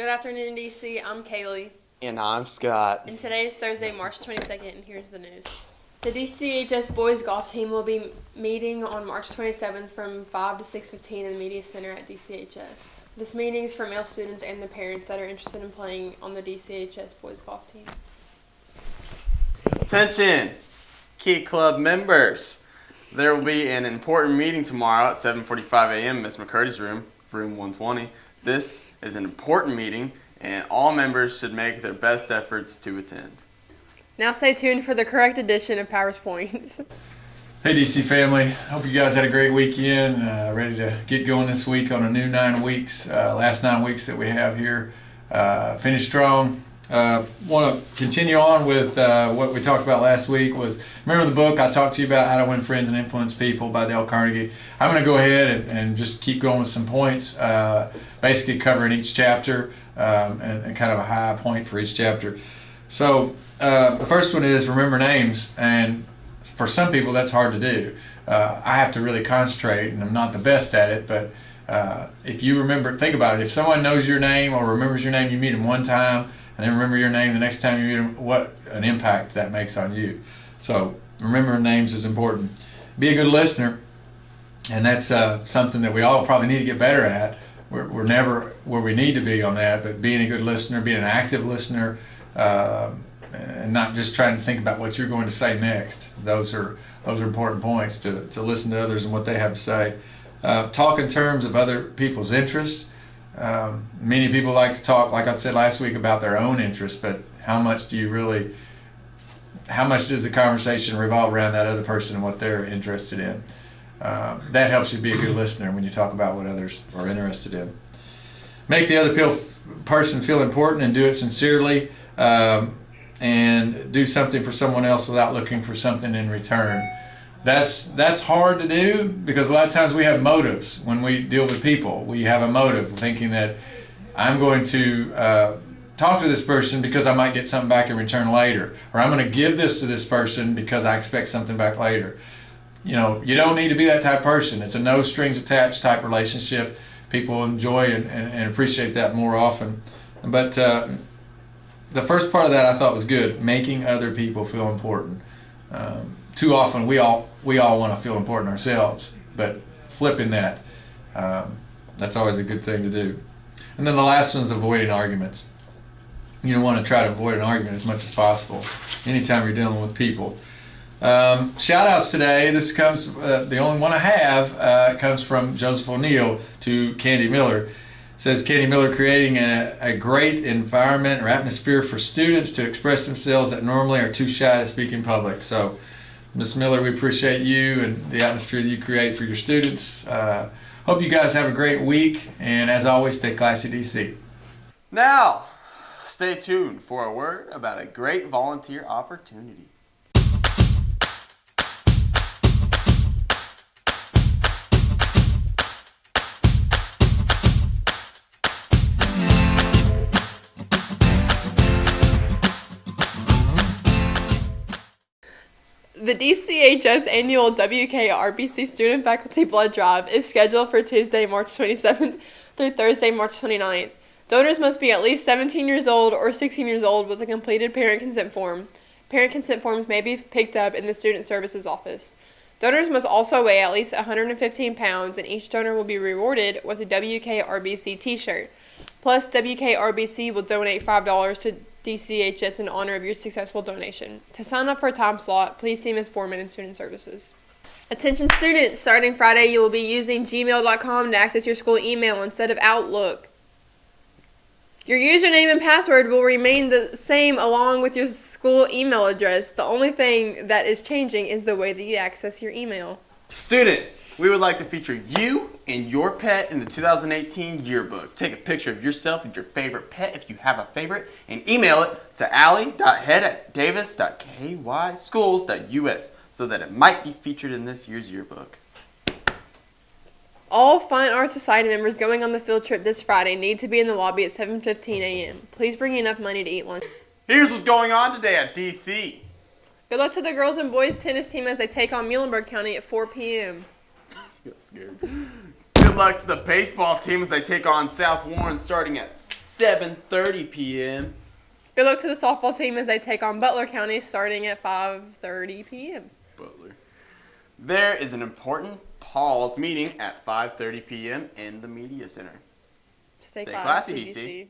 Good afternoon, DC. I'm Kaylee. And I'm Scott. And today is Thursday, March 22nd, and here's the news. The DCHS boys golf team will be meeting on March 27th from 5 to 6:15 in the Media Center at DCHS. This meeting is for male students and their parents that are interested in playing on the DCHS boys golf team. Attention, Key Club members. There will be an important meeting tomorrow at 7:45 a.m. in Miss McCurdy's room 120. This is an important meeting, and all members should make their best efforts to attend. Now stay tuned for the correct edition of Powers Points. Hey DC family, hope you guys had a great weekend, ready to get going this week on a new 9 weeks, last 9 weeks that we have here. Finish strong. Want to continue on with what we talked about last week. Was remember the book I talked to you about, How to Win Friends and Influence People by Dale Carnegie. I'm going to go ahead and just keep going with some points, basically covering each chapter and kind of a high point for each chapter. So the first one is remember names, and for some people that's hard to do. I have to really concentrate, and I'm not the best at it, but if you remember, think about it. If someone knows your name or remembers your name, you meet them one time, and then remember your name the next time you meet them, what an impact that makes on you. So remembering names is important. Be a good listener, and that's something that we all probably need to get better at. We're never where we need to be on that, but being a good listener, being an active listener, and not just trying to think about what you're going to say next. Those are important points to listen to others and what they have to say. Talk in terms of other people's interests. Many people like to talk, like I said last week, about their own interests, but how much does the conversation revolve around that other person and what they're interested in? That helps you be a good listener when you talk about what others are interested in. Make the other person feel important and do it sincerely, and do something for someone else without looking for something in return. That's hard to do because a lot of times we have motives when we deal with people. We have a motive thinking that I'm going to talk to this person because I might get something back in return later, or I'm going to give this to this person because I expect something back later. You know, you don't need to be that type of person. It's a no strings attached type relationship. People enjoy and appreciate that more often. But the first part of that I thought was good, making other people feel important. Too often we all want to feel important ourselves, but flipping that, that's always a good thing to do. And then the last one is avoiding arguments. You want to try to avoid an argument as much as possible anytime you're dealing with people. Shout outs today. This comes, the only one I have comes from Joseph O'Neill to Candy Miller. It says Candy Miller creating a great environment or atmosphere for students to express themselves that normally are too shy to speak in public. So Ms. Miller, we appreciate you and the atmosphere that you create for your students. Hope you guys have a great week, and as always, stay classy, DC. Now, stay tuned for a word about a great volunteer opportunity. The DCHS annual WKRBC Student Faculty Blood Drive is scheduled for Tuesday, March 27th through Thursday, March 29th. Donors must be at least 17 years old or 16 years old with a completed parent consent form. Parent consent forms may be picked up in the Student Services Office. Donors must also weigh at least 115 pounds, and each donor will be rewarded with a WKRBC t-shirt. Plus, WKRBC will donate $5 to DCHS in honor of your successful donation. To sign up for a time slot, please see Ms. Borman in Student Services. Attention students, starting Friday you will be using gmail.com to access your school email instead of Outlook. Your username and password will remain the same along with your school email address. The only thing that is changing is the way that you access your email. Students, we would like to feature you and your pet in the 2018 yearbook. Take a picture of yourself and your favorite pet if you have a favorite, and email it to allie.head@davis.kyschools.us so that it might be featured in this year's yearbook. All Fine Arts Society members going on the field trip this Friday need to be in the lobby at 7:15 a.m. Please bring enough money to eat lunch. Here's what's going on today at DC. Good luck to the girls and boys tennis team as they take on Muhlenberg County at 4 p.m. Got scared. Good luck to the baseball team as they take on South Warren starting at 7:30 p.m. Good luck to the softball team as they take on Butler County starting at 5:30 p.m. Butler. There is an important Paul's meeting at 5:30 p.m. in the Media Center. Stay classy, DC. DC.